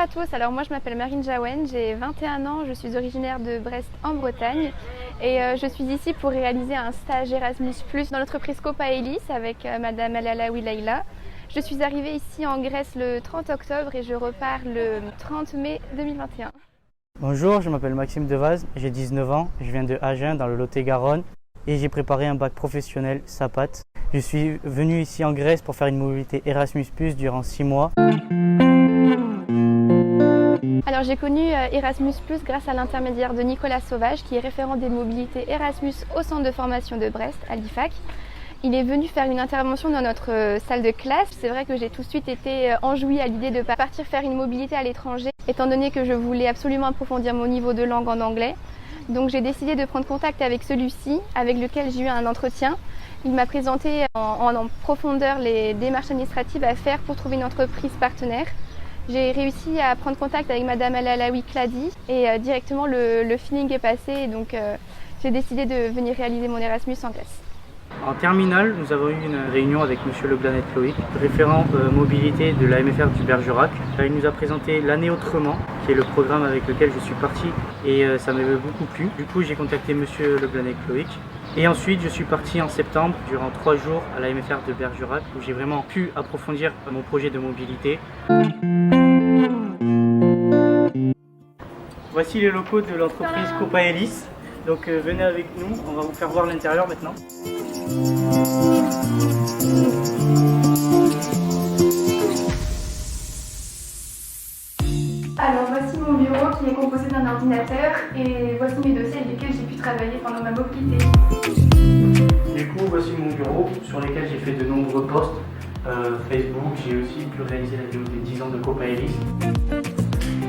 à tous, alors moi je m'appelle Marine Jaouen, j'ai 21 ans, je suis originaire de Brest en Bretagne et je suis ici pour réaliser un stage Erasmus+ dans l'entreprise Copaelis avec Madame El Alaoui Leïla. Je suis arrivée ici en Grèce le 30 octobre et je repars le 30 mai 2021. Bonjour, je m'appelle Maxime Devaz, j'ai 19 ans, je viens de Agen dans le Lot-et-Garonne et j'ai préparé un bac professionnel SAPAT. Je suis venu ici en Grèce pour faire une mobilité Erasmus+ durant 6 mois. Alors j'ai connu Erasmus+ grâce à l'intermédiaire de Nicolas Sauvage qui est référent des mobilités Erasmus au centre de formation de Brest, à l'IFAC. Il est venu faire une intervention dans notre salle de classe. C'est vrai que j'ai tout de suite été enjouie à l'idée de partir faire une mobilité à l'étranger, étant donné que je voulais absolument approfondir mon niveau de langue en anglais. Donc j'ai décidé de prendre contact avec celui-ci, avec lequel j'ai eu un entretien. Il m'a présenté en profondeur les démarches administratives à faire pour trouver une entreprise partenaire. J'ai réussi à prendre contact avec Madame El Alaoui Cladi et directement le feeling est passé. Et donc j'ai décidé de venir réaliser mon Erasmus en Grèce. En terminale, nous avons eu une réunion avec Monsieur Le Blanet Loïc, référent mobilité de la MFR du Bergerac. Il nous a présenté l'année autrement, qui est le programme avec lequel je suis parti et ça m'avait beaucoup plu. Du coup, j'ai contacté Monsieur Le Blanet Loïc. Et ensuite, je suis parti en septembre, durant 3 jours à la MFR de Bergerac, où j'ai vraiment pu approfondir mon projet de mobilité. Voici les locaux de l'entreprise Copaelis. Donc venez avec nous, on va vous faire voir l'intérieur maintenant. Alors voici mon bureau qui est composé d'un ordinateur et voici mes dossiers avec lesquels j'ai pu travailler pendant ma mobilité. Du coup, voici mon bureau sur lequel j'ai fait de nombreux posts. Facebook, j'ai aussi pu réaliser la vidéo des 10 ans de Copaelis.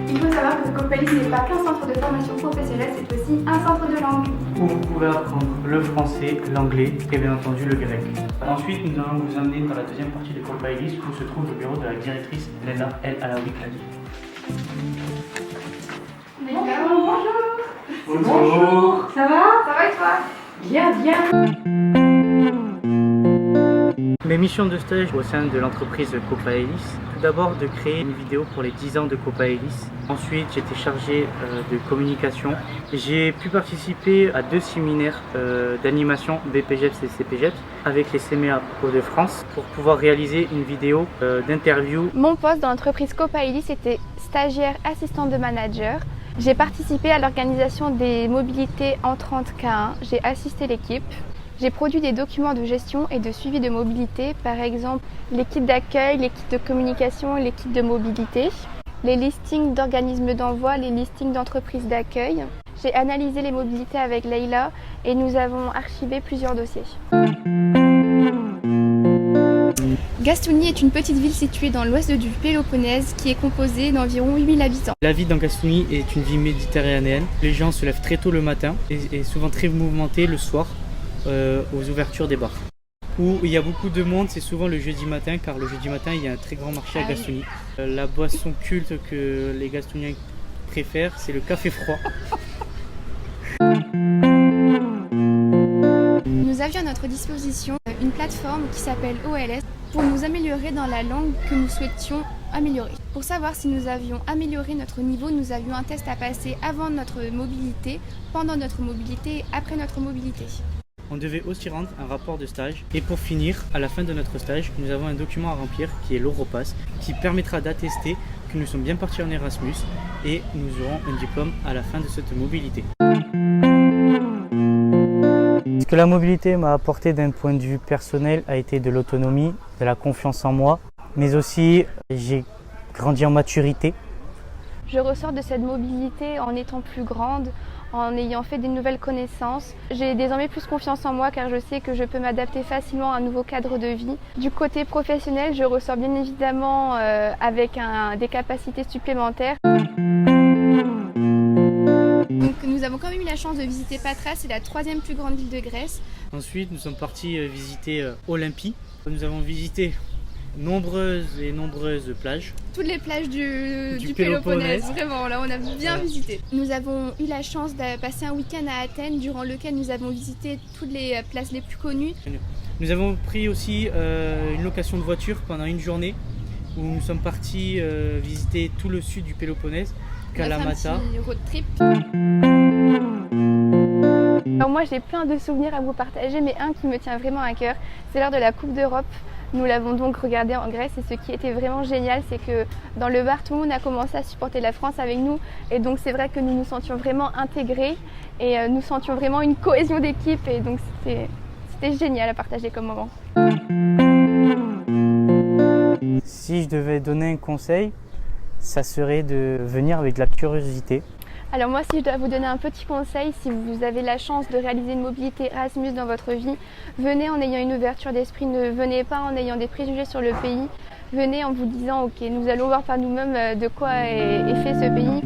Il faut savoir que Copaelis n'est pas qu'un centre de formation professionnelle, c'est aussi un centre de langue. Où vous pouvez apprendre le français, l'anglais et bien entendu le grec. Ensuite, nous allons vous emmener dans la deuxième partie de Copaelis où se trouve le bureau de la directrice Leïla El Alaoui Cladi. Bonjour. Bonjour. Ça va? Ça va et toi? Bien, bien. Mes missions de stage au sein de l'entreprise Copaelis, tout d'abord de créer une vidéo pour les 10 ans de Copaelis. Ensuite, j'étais chargé de communication. J'ai pu participer à 2 séminaires d'animation BPGEPS et CPGEPS avec les CMEA Hauts-de-France pour pouvoir réaliser une vidéo d'interview. Mon poste dans l'entreprise Copaelis était stagiaire assistante de manager. J'ai participé à l'organisation des mobilités entrantes K1. J'ai assisté l'équipe. J'ai produit des documents de gestion et de suivi de mobilité, par exemple les kits d'accueil, les kits de communication, les kits de mobilité, les listings d'organismes d'envoi, les listings d'entreprises d'accueil. J'ai analysé les mobilités avec Leïla et nous avons archivé plusieurs dossiers. Gastouni est une petite ville située dans l'ouest du Péloponnèse qui est composée d'environ 8000 habitants. La vie dans Gastouni est une vie méditerranéenne. Les gens se lèvent très tôt le matin et souvent très mouvementés le soir. Aux ouvertures des bars. Où il y a beaucoup de monde, c'est souvent le jeudi matin, car le jeudi matin il y a un très grand marché à Gastouni. La boisson culte que les Gastouniens préfèrent, c'est le café froid. Nous avions à notre disposition une plateforme qui s'appelle OLS pour nous améliorer dans la langue que nous souhaitions améliorer. Pour savoir si nous avions amélioré notre niveau, nous avions un test à passer avant notre mobilité, pendant notre mobilité et après notre mobilité. On devait aussi rendre un rapport de stage. Et pour finir, à la fin de notre stage, nous avons un document à remplir qui est l'Europass, qui permettra d'attester que nous sommes bien partis en Erasmus et nous aurons un diplôme à la fin de cette mobilité. Ce que la mobilité m'a apporté d'un point de vue personnel a été de l'autonomie, de la confiance en moi, mais aussi j'ai grandi en maturité. Je ressors de cette mobilité en étant plus grande, en ayant fait des nouvelles connaissances. J'ai désormais plus confiance en moi car je sais que je peux m'adapter facilement à un nouveau cadre de vie. Du côté professionnel, je ressors bien évidemment avec des capacités supplémentaires. Donc, nous avons quand même eu la chance de visiter Patras, c'est la 3e plus grande ville de Grèce. Ensuite, nous sommes partis visiter Olympie. Nous avons visité nombreuses plages. Toutes les plages du Péloponnèse, vraiment, là on a bien visité. Nous avons eu la chance de passer un week-end à Athènes, durant lequel nous avons visité toutes les places les plus connues. Nous avons pris aussi une location de voiture pendant une journée où nous sommes partis visiter tout le sud du Péloponnèse, Kalamata. Un petit road trip. Alors moi j'ai plein de souvenirs à vous partager, mais un qui me tient vraiment à cœur, c'est lors de la Coupe d'Europe. Nous l'avons donc regardé en Grèce et ce qui était vraiment génial, c'est que dans le bar, tout le monde a commencé à supporter la France avec nous. Et donc c'est vrai que nous nous sentions vraiment intégrés et nous sentions vraiment une cohésion d'équipe. Et donc c'était génial à partager comme moment. Si je devais donner un conseil, ça serait de venir avec de la curiosité. Alors moi, si je dois vous donner un petit conseil, si vous avez la chance de réaliser une mobilité Erasmus dans votre vie, venez en ayant une ouverture d'esprit, ne venez pas en ayant des préjugés sur le pays, venez en vous disant ok, nous allons voir par nous-mêmes de quoi est fait ce pays.